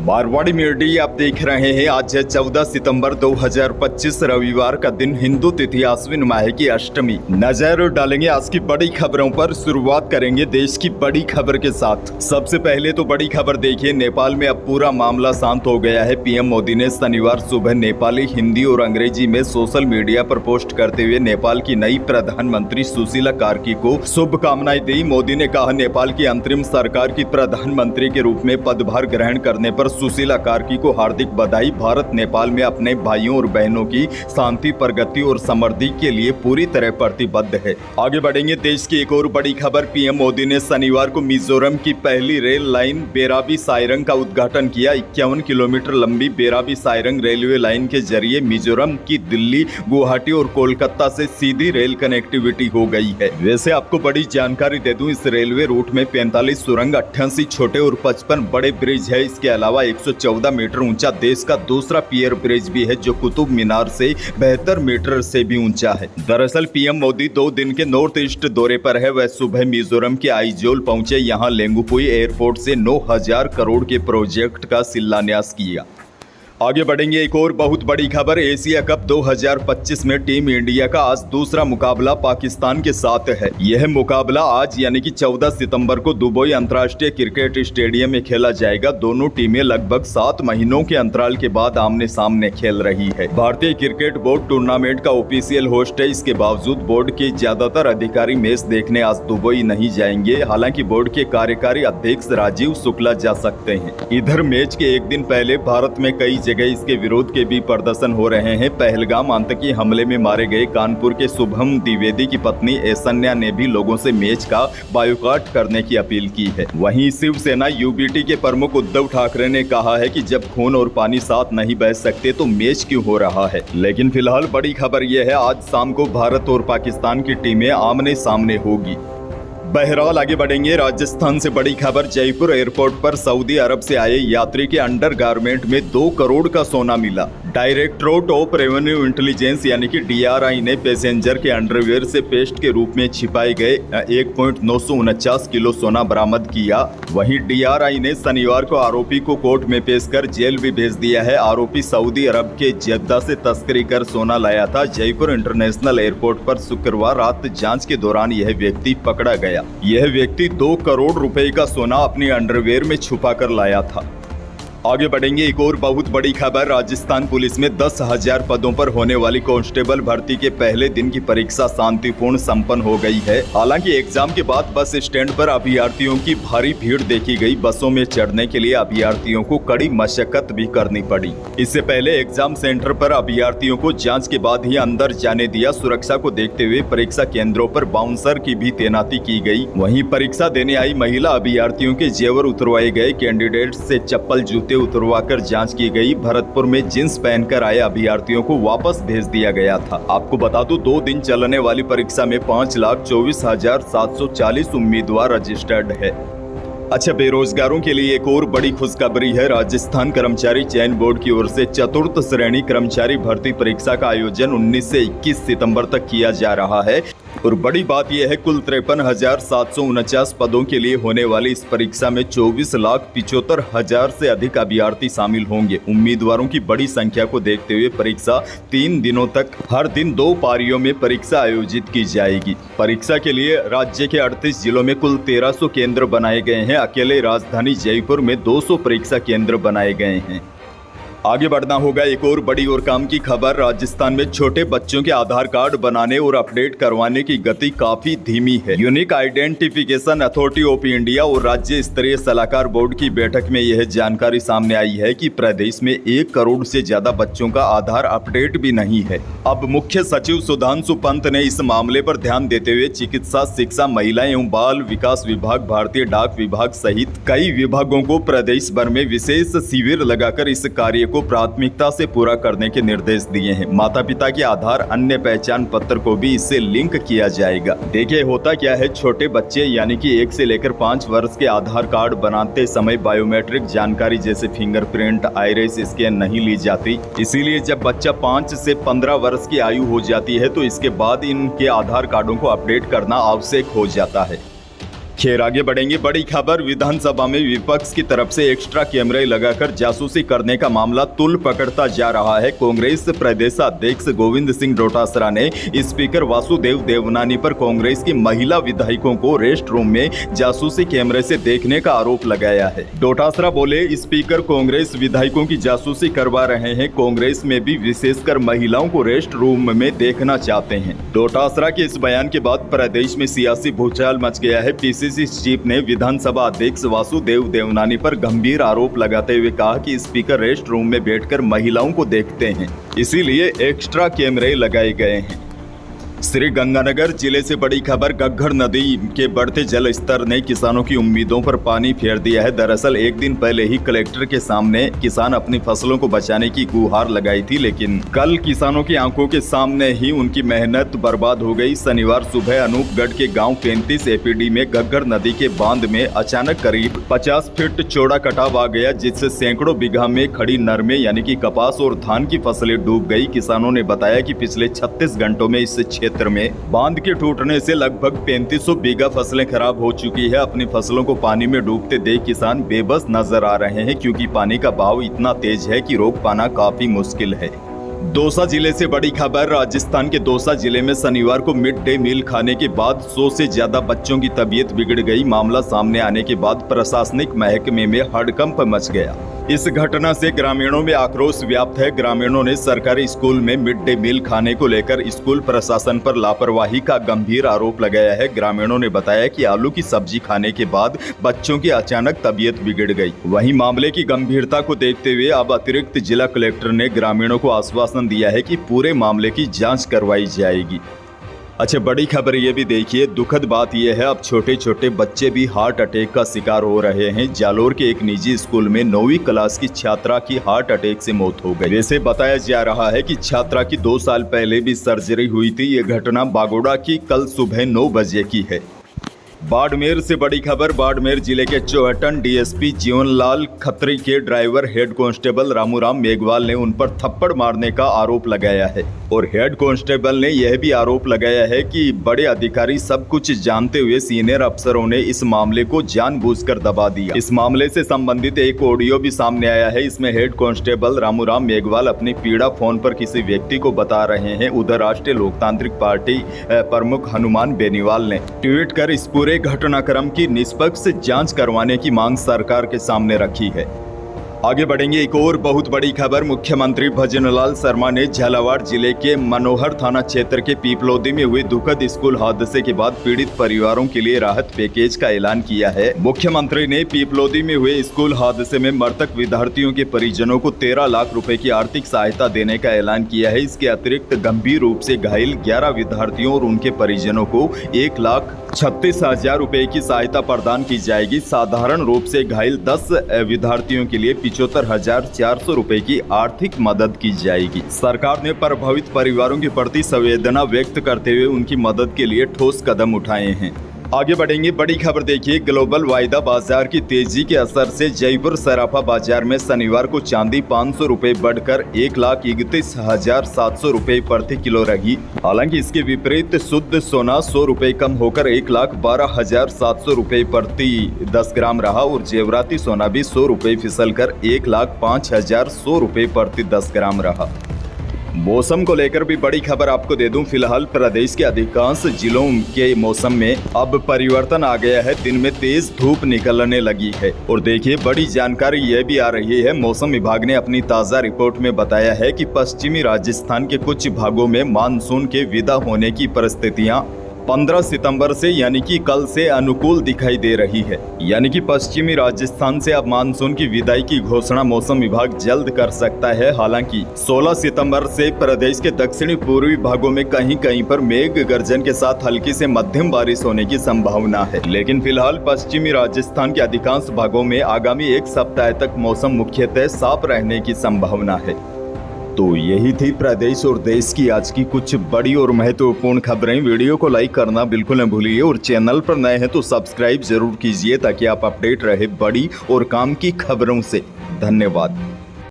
Marwari media आप देख रहे हैं। आज है 14 सितंबर 2025 रविवार का दिन, हिंदू तिथि आश्विन माह की अष्टमी। नजर डालेंगे आज की बड़ी खबरों पर। शुरुआत करेंगे देश की बड़ी खबर के साथ। सबसे पहले तो बड़ी खबर देखिए, नेपाल में अब पूरा मामला शांत हो गया है। पीएम मोदी ने शनिवार सुबह नेपाली, हिंदी और अंग्रेजी में सोशल मीडिया पर पोस्ट करते हुए नेपाल की नई प्रधानमंत्री सुशीला कार्की को शुभकामनाएं दी। मोदी ने कहा, नेपाल की अंतरिम सरकार की प्रधानमंत्री के रूप में पदभार ग्रहण करने पर सुशीला कार्की को हार्दिक बधाई। भारत नेपाल में अपने भाइयों और बहनों की शांति, प्रगति और समृद्धि के लिए पूरी तरह प्रतिबद्ध है। आगे बढ़ेंगे, देश की एक और बड़ी खबर। पीएम मोदी ने शनिवार को मिजोरम की पहली रेल लाइन बेराबी साइरंग का उद्घाटन किया। 51 किलोमीटर लंबी बेराबी साइरंग रेलवे लाइन के जरिए मिजोरम की दिल्ली, गुवाहाटी और कोलकाता से सीधी रेल कनेक्टिविटी हो गई है। वैसे आपको बड़ी जानकारी दे दूं, इस रेलवे रूट में 45 सुरंग, 88 छोटे और 55 बड़े ब्रिज है। इसके अलावा 114 मीटर ऊंचा देश का दूसरा पियर ब्रिज भी है, जो कुतुब मीनार से 72 मीटर से भी ऊंचा है। दरअसल पीएम मोदी 2 दिन के नॉर्थ ईस्ट दौरे पर है। वह सुबह मिजोरम के आइजोल पहुंचे। यहां लेंगुपुई एयरपोर्ट से 9,000 करोड़ के प्रोजेक्ट का शिलान्यास किया। आगे बढ़ेंगे, एक और बहुत बड़ी खबर। एशिया कप 2025 में टीम इंडिया का आज दूसरा मुकाबला पाकिस्तान के साथ है। यह मुकाबला आज यानी कि 14 सितंबर को दुबई अंतर्राष्ट्रीय क्रिकेट स्टेडियम में खेला जाएगा। दोनों टीमें लगभग 7 महीनों के अंतराल के बाद आमने सामने खेल रही है। भारतीय क्रिकेट बोर्ड टूर्नामेंट का ऑफिशियल होस्ट है। इसके बावजूद बोर्ड के ज्यादातर अधिकारी मैच देखने आज दुबई नहीं जाएंगे। हालांकि बोर्ड के कार्यकारी अध्यक्ष राजीव शुक्ला जा सकते हैं। इधर मैच के एक दिन पहले भारत में कई जगह इसके विरोध के भी प्रदर्शन हो रहे हैं। पहलगाम आतंकी हमले में मारे गए कानपुर के शुभम द्विवेदी की पत्नी ऐश्वर्या ने भी लोगों से मैच का बायकॉट करने की अपील की है। वहीं शिवसेना यूबीटी के प्रमुख उद्धव ठाकरे ने कहा है कि जब खून और पानी साथ नहीं बह सकते तो मैच क्यों हो रहा है। लेकिन फिलहाल बड़ी खबर यह है, आज शाम को भारत और पाकिस्तान की टीमें आमने सामने होगी। बहरहाल आगे बढ़ेंगे, राजस्थान से बड़ी खबर। जयपुर एयरपोर्ट पर सऊदी अरब से आए यात्री के अंडरगारमेंट में 2 करोड़ का सोना मिला। डायरेक्टरेट ऑफ रेवेन्यू इंटेलिजेंस यानी कि डीआरआई ने पैसेंजर के अंडरवेयर से पेस्ट के रूप में छिपाए गए 1.949 किलो सोना बरामद किया। वहीं डीआरआई ने शनिवार को आरोपी को कोर्ट में पेश कर जेल भी भेज दिया है। आरोपी सऊदी अरब के जेद्दा से तस्करी कर सोना लाया था। जयपुर इंटरनेशनल एयरपोर्ट पर शुक्रवार रात जांच के दौरान यह व्यक्ति पकड़ा गया। यह व्यक्ति 2 करोड़ रुपए का सोना अपनी अंडरवेयर में छुपा कर लाया था। आगे बढ़ेंगे, एक और बहुत बड़ी खबर। राजस्थान पुलिस में 10,000 पदों पर होने वाली कांस्टेबल भर्ती के पहले दिन की परीक्षा शांतिपूर्ण संपन्न हो गई है। हालांकि एग्जाम के बाद बस स्टैंड पर अभ्यर्थियों की भारी भीड़ देखी गई। बसों में चढ़ने के लिए अभ्यर्थियों को कड़ी मशक्कत भी करनी पड़ी। इससे पहले एग्जाम सेंटर पर अभ्यर्थियों को जाँच के बाद ही अंदर जाने दिया। सुरक्षा को देखते हुए परीक्षा केंद्रों पर बाउंसर की भी तैनाती की गई। वहीं परीक्षा देने आई महिला अभ्यर्थियों के जेवर उतरवाए गए। कैंडिडेट से चप्पल, जूते उतरवाकर जांच की गई। भरतपुर में जींस पहनकर आए अभ्यर्थियों को वापस भेज दिया गया था। आपको बता दूं, 2 दिन चलने वाली परीक्षा में 5,24,740 उम्मीदवार रजिस्टर्ड है। अच्छा, बेरोजगारों के लिए एक और बड़ी खुशखबरी है। राजस्थान कर्मचारी चयन बोर्ड की ओर से चतुर्थ श्रेणी कर्मचारी भर्ती परीक्षा का आयोजन 19 से 21 सितंबर तक किया जा रहा है। और बड़ी बात यह है, कुल 53,749 पदों के लिए होने वाली इस परीक्षा में 24,75,000 से अधिक अभ्यर्थी शामिल होंगे। उम्मीदवारों की बड़ी संख्या को देखते हुए परीक्षा 3 दिनों तक हर दिन 2 पारियों में परीक्षा आयोजित की जाएगी। परीक्षा के लिए राज्य के 38 जिलों में कुल 1300 केंद्र बनाए गए हैं। अकेले राजधानी जयपुर में 200 परीक्षा केंद्र बनाए गए हैं। आगे बढ़ना होगा, एक और बड़ी और काम की खबर। राजस्थान में छोटे बच्चों के आधार कार्ड बनाने और अपडेट करवाने की गति काफी धीमी है। Unique identification authority of India और राज्य स्तरीय सलाहकार बोर्ड की बैठक में यह जानकारी सामने आई है कि प्रदेश में 1 करोड़ से ज्यादा बच्चों का आधार अपडेट भी नहीं है। अब मुख्य सचिव सुधांशु पंत ने इस मामले पर ध्यान देते हुए चिकित्सा, शिक्षा, महिला एवं बाल विकास विभाग, भारतीय डाक विभाग सहित कई विभागों को प्रदेश भर में विशेष शिविर लगाकर इस कार्य को प्राथमिकता से पूरा करने के निर्देश दिए हैं। माता पिता के आधार, अन्य पहचान पत्र को भी इससे लिंक किया जाएगा। देखिए होता क्या है, छोटे बच्चे यानी कि 1 से लेकर 5 वर्ष के आधार कार्ड बनाते समय बायोमेट्रिक जानकारी जैसे फिंगरप्रिंट, आइरिस स्कैन नहीं ली जाती। इसीलिए जब बच्चा 5 से 15 वर्ष की आयु हो जाती है तो इसके बाद इनके आधार कार्डों को अपडेट करना आवश्यक हो जाता है। खैर आगे बढ़ेंगे। बड़ी खबर, विधानसभा में विपक्ष की तरफ से एक्स्ट्रा कैमरे लगाकर जासूसी करने का मामला तूल पकड़ता जा रहा है। कांग्रेस प्रदेश अध्यक्ष गोविंद सिंह डोटासरा ने स्पीकर वासुदेव देवनानी पर कांग्रेस की महिला विधायकों को रेस्ट रूम में जासूसी कैमरे से देखने का आरोप लगाया है। डोटासरा बोले, स्पीकर कांग्रेस विधायकों की जासूसी करवा रहे हैं। कांग्रेस में भी विशेषकर महिलाओं को रेस्ट रूम में देखना चाहते हैं। डोटासरा के इस बयान के बाद प्रदेश में सियासी भूचाल मच गया है। पीसीसी चीफ ने विधानसभा अध्यक्ष वासुदेव देवनानी पर गंभीर आरोप लगाते हुए कहा कि स्पीकर रेस्ट रूम में बैठकर महिलाओं को देखते हैं, इसीलिए एक्स्ट्रा कैमरे लगाए गए हैं। श्री गंगानगर जिले से बड़ी खबर, घग्गर नदी के बढ़ते जल स्तर ने किसानों की उम्मीदों पर पानी फेर दिया है। दरअसल एक दिन पहले ही कलेक्टर के सामने किसान अपनी फसलों को बचाने की गुहार लगाई थी, लेकिन कल किसानों की आंखों के सामने ही उनकी मेहनत बर्बाद हो गई। शनिवार सुबह अनूपगढ़ के गांव 35 एपीडी में घग्गर नदी के बांध में अचानक करीब 50 फीट चौड़ा कटाव आ गया, जिससे सैकड़ों बीघा में खड़ी नरमे यानी कि कपास और धान की फसलें डूब गई। किसानों ने बताया कि पिछले 36 घंटों में इस क्षेत्र में बांध के टूटने से लगभग 3500 बीघा फसलें खराब हो चुकी है। अपनी फसलों को पानी में डूबते देख किसान बेबस नजर आ रहे हैं, क्योंकि पानी का बहाव इतना तेज है कि रोक पाना काफी मुश्किल है। दौसा जिले से बड़ी खबर, राजस्थान के दौसा जिले में शनिवार को मिड डे मील खाने के बाद 100 से ज्यादा बच्चों की तबीयत बिगड़ गई। मामला सामने आने के बाद प्रशासनिक महकमे में हड़कंप मच गया। इस घटना से ग्रामीणों में आक्रोश व्याप्त है। ग्रामीणों ने सरकारी स्कूल में मिड डे मील खाने को लेकर स्कूल प्रशासन पर लापरवाही का गंभीर आरोप लगाया है। ग्रामीणों ने बताया कि आलू की सब्जी खाने के बाद बच्चों की अचानक तबीयत बिगड़ गई। वहीं मामले की गंभीरता को देखते हुए अब अतिरिक्त जिला कलेक्टर ने ग्रामीणों को आश्वासन दिया है कि पूरे मामले की जांच करवाई जाएगी। अच्छा, बड़ी खबर ये भी देखिए, दुखद बात यह है अब छोटे छोटे बच्चे भी हार्ट अटैक का शिकार हो रहे हैं। जालोर के एक निजी स्कूल में 9वीं क्लास की छात्रा की हार्ट अटैक से मौत हो गई। वैसे बताया जा रहा है कि छात्रा की 2 साल पहले भी सर्जरी हुई थी। ये घटना बागोड़ा की कल सुबह 9 बजे की है। बाड़मेर से बड़ी खबर, बाड़मेर जिले के चौहटन डीएसपी जीवनलाल खत्री के driver head constable Ramuram Meghwal ने उन पर थप्पड़ मारने का आरोप लगाया है और हेड कांस्टेबल ने यह भी आरोप लगाया है कि बड़े अधिकारी सब कुछ जानते हुए सीनियर अफसरों ने इस मामले को जानबूझकर दबा दिया। इस मामले से संबंधित एक ऑडियो भी सामने आया है। इसमें हेड कांस्टेबल रामूराम मेघवाल अपनी पीड़ा फोन पर किसी व्यक्ति को बता रहे हैं। उधर राष्ट्रीय लोकतांत्रिक पार्टी प्रमुख हनुमान बेनीवाल ने ट्वीट कर इस पूरे घटनाक्रम की निष्पक्ष जांच करवाने की मांग सरकार के सामने रखी है। आगे बढ़ेंगे। एक और बहुत बड़ी खबर, मुख्यमंत्री भजनलाल शर्मा ने झालावाड़ जिले के मनोहर थाना क्षेत्र के पीपलोदी में हुए दुखद स्कूल हादसे के बाद पीड़ित परिवारों के लिए राहत पैकेज का ऐलान किया है। मुख्यमंत्री ने पीपलोदी में हुए स्कूल हादसे में मृतक विद्यार्थियों के परिजनों को 13 लाख रुपए की आर्थिक सहायता देने का ऐलान किया है। इसके अतिरिक्त गंभीर रूप से घायल 11 विद्यार्थियों और उनके परिजनों को 1,36,000 रुपए की सहायता प्रदान की जाएगी। साधारण रूप से घायल 10 विद्यार्थियों के लिए 75,400 रुपए की आर्थिक मदद की जाएगी। सरकार ने प्रभावित परिवारों के प्रति संवेदना व्यक्त करते हुए उनकी मदद के लिए ठोस कदम उठाए हैं। आगे बढ़ेंगे। बड़ी खबर देखिए, ग्लोबल वायदा बाजार की तेजी के असर से जयपुर सराफा बाजार में शनिवार को चांदी 500 रुपए बढ़कर 1,31,700 रुपए प्रति किलो रही। हालांकि इसके विपरीत शुद्ध सोना 100 रुपए कम होकर 1,12,700 रुपए प्रति 10 ग्राम रहा और जेवराती सोना भी 100 रुपए फिसलकर 1,05,100 रुपए प्रति 10 ग्राम रहा। मौसम को लेकर भी बड़ी खबर आपको दे दूं। फिलहाल प्रदेश के अधिकांश जिलों के मौसम में अब परिवर्तन आ गया है। दिन में तेज धूप निकलने लगी है और देखिए, बड़ी जानकारी यह भी आ रही है। मौसम विभाग ने अपनी ताज़ा रिपोर्ट में बताया है कि पश्चिमी राजस्थान के कुछ भागों में मानसून के विदा होने की परिस्थितियां 15 सितंबर से यानी कि कल से अनुकूल दिखाई दे रही है। यानी कि पश्चिमी राजस्थान से अब मानसून की विदाई की घोषणा मौसम विभाग जल्द कर सकता है। हालांकि 16 सितंबर से प्रदेश के दक्षिणी पूर्वी भागों में कहीं कहीं पर मेघ गर्जन के साथ हल्की से मध्यम बारिश होने की संभावना है। लेकिन फिलहाल पश्चिमी राजस्थान के अधिकांश भागों में आगामी 1 सप्ताह तक मौसम मुख्यतः साफ रहने की संभावना है। तो यही थी प्रदेश और देश की आज की कुछ बड़ी और महत्वपूर्ण खबरें। वीडियो को लाइक करना बिल्कुल न भूलिए और चैनल पर नए हैं तो सब्सक्राइब जरूर कीजिए ताकि आप अपडेट रहे बड़ी और काम की खबरों से। धन्यवाद।